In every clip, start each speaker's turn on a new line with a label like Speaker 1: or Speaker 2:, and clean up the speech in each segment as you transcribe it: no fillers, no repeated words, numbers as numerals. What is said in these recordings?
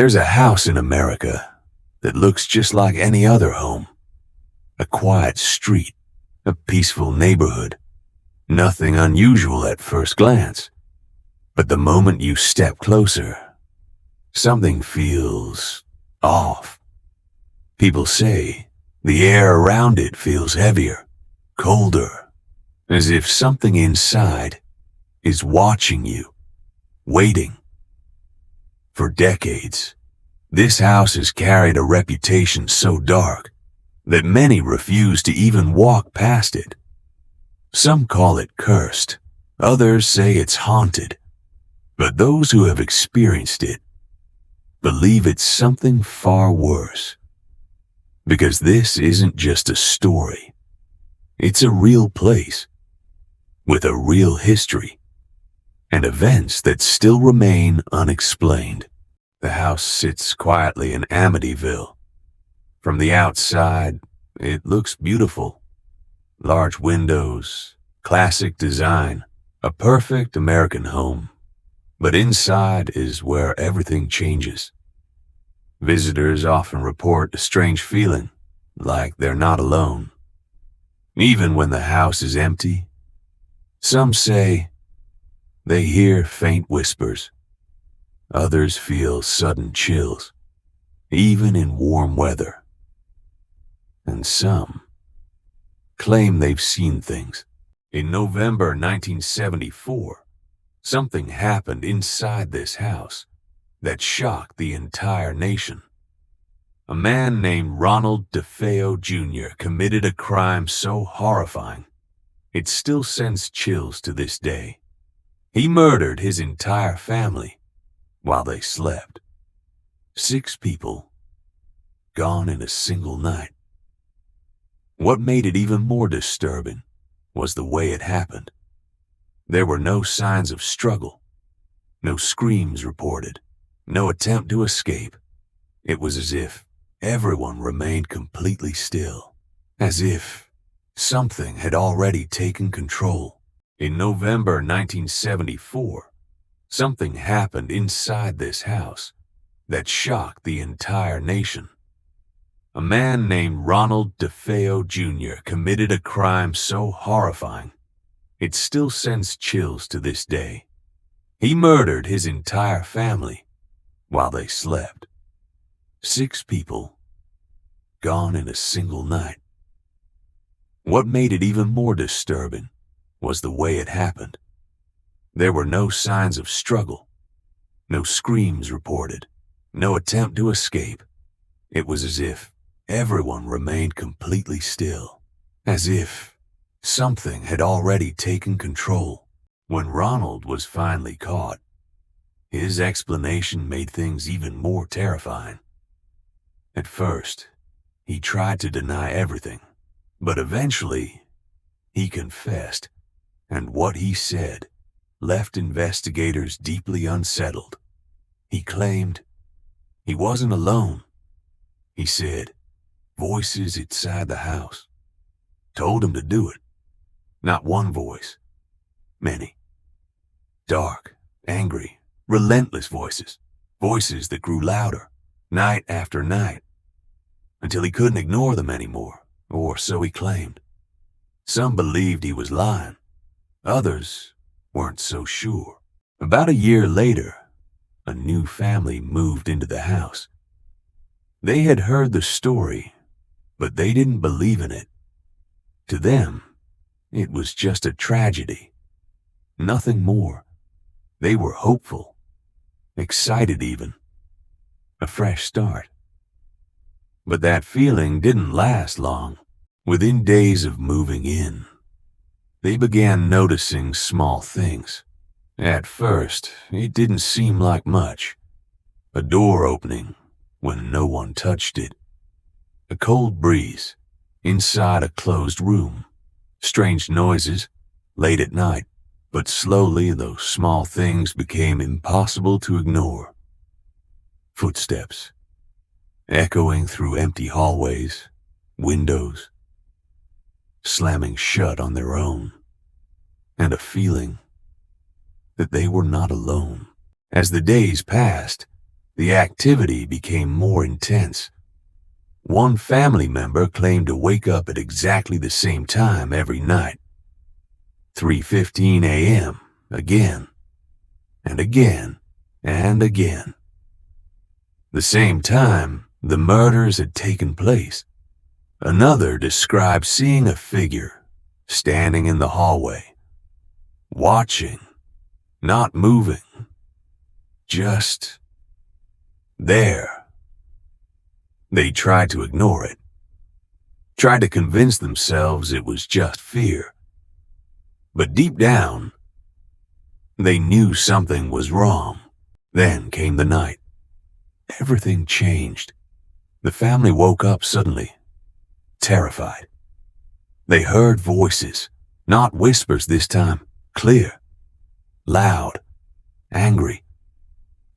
Speaker 1: There's a house in America that looks just like any other home. A quiet street, a peaceful neighborhood. Nothing unusual at first glance. But the moment you step closer, something feels off. People say the air around it feels heavier, colder, as if something inside is watching you, waiting. For decades, this house has carried a reputation so dark that many refuse to even walk past it. Some call it cursed, others say it's haunted, but those who have experienced it believe it's something far worse. Because this isn't just a story, it's a real place with a real history and events that still remain unexplained. The house sits quietly in Amityville. From the outside, it looks beautiful. Large windows, classic design, a perfect American home. But inside is where everything changes. Visitors often report a strange feeling, like they're not alone. Even when the house is empty, some say they hear faint whispers. Others feel sudden chills, even in warm weather. And some claim they've seen things. In November 1974, something happened inside this house that shocked the entire nation. A man named Ronald DeFeo Jr. committed a crime so horrifying, it still sends chills to this day. He murdered his entire family while they slept. 6 people gone in a single night. What made it even more disturbing was the way it happened. There were no signs of struggle, no screams reported, no attempt to escape. It was as if everyone remained completely still, as if something had already taken control. In November 1974, something happened inside this house that shocked the entire nation. A man named Ronald DeFeo Jr. committed a crime so horrifying, it still sends chills to this day. He murdered his entire family while they slept. 6 people gone in a single night. What made it even more disturbing was the way it happened. There were no signs of struggle, no screams reported, no attempt to escape. It was as if everyone remained completely still, as if something had already taken control. When Ronald was finally caught, his explanation made things even more terrifying. At first, he tried to deny everything, but eventually, he confessed, and what he said left investigators deeply unsettled. He claimed he wasn't alone. He said voices inside the house told him to do it. Not one voice, many. Dark, angry, relentless voices. Voices that grew louder, night after night, until he couldn't ignore them anymore, or so he claimed. Some believed he was lying. Others weren't so sure. About a year later, a new family moved into the house. They had heard the story, but they didn't believe in it. To them, it was just a tragedy. Nothing more. They were hopeful, excited even. A fresh start. But that feeling didn't last long. Within days of moving in, they began noticing small things. At first, it didn't seem like much. A door opening when no one touched it. A cold breeze inside a closed room. Strange noises late at night, but slowly those small things became impossible to ignore. Footsteps echoing through empty hallways, windows, slamming shut on their own, and a feeling that they were not alone. As the days passed, the activity became more intense. One family member claimed to wake up at exactly the same time every night. 3:15 a.m. again, and again, and again. The same time the murders had taken place. Another described seeing a figure standing in the hallway, watching, not moving, just there. They tried to ignore it, tried to convince themselves it was just fear. But deep down, they knew something was wrong. Then came the night. Everything changed. The family woke up suddenly, terrified. They heard voices, not whispers this time, clear, loud, angry.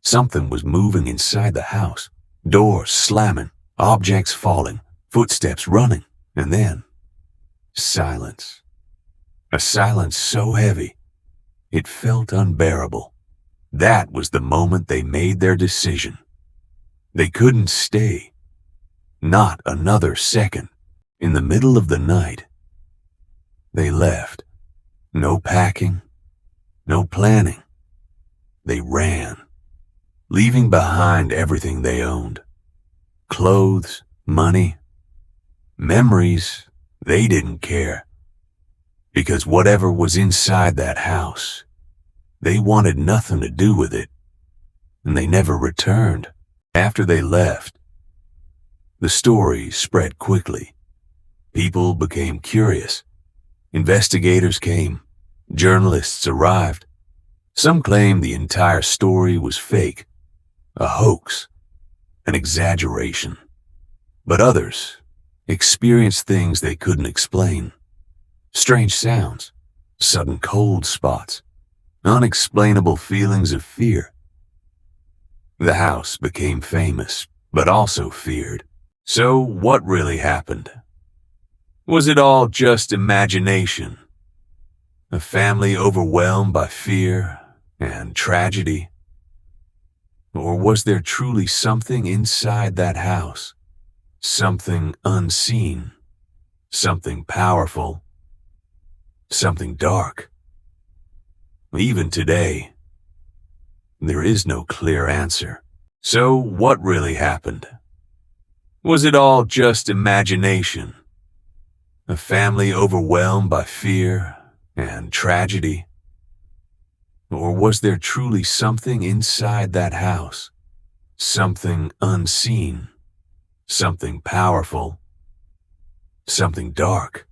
Speaker 1: Something was moving inside the house, doors slamming, objects falling, footsteps running, and then silence. A silence so heavy, it felt unbearable. That was the moment they made their decision. They couldn't stay, not another second. In the middle of the night, they left. No packing, no planning. They ran, leaving behind everything they owned. Clothes, money, memories, they didn't care. Because whatever was inside that house, they wanted nothing to do with it, and they never returned. After they left, the story spread quickly. People became curious. Investigators came. Journalists arrived. Some claimed the entire story was fake, a hoax, an exaggeration. But others experienced things they couldn't explain. Strange sounds, sudden cold spots, unexplainable feelings of fear. The house became famous, but also feared. So what really happened? Was it all just imagination? A family overwhelmed by fear and tragedy? Or was there truly something inside that house? Something unseen, something powerful, something dark? Even today, there is no clear answer. So what really happened? Was it all just imagination? A family overwhelmed by fear and tragedy? Or was there truly something inside that house? Something unseen, something powerful, something dark?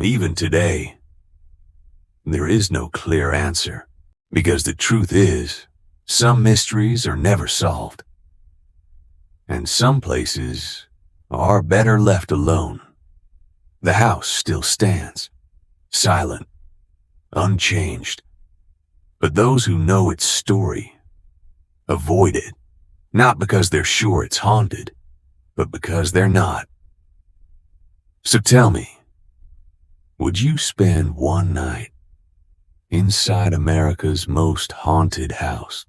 Speaker 1: Even today, there is no clear answer, because the truth is, some mysteries are never solved, and some places are better left alone. The house still stands, silent, unchanged, but those who know its story avoid it, not because they're sure it's haunted, but because they're not. So tell me, would you spend one night inside America's most haunted house?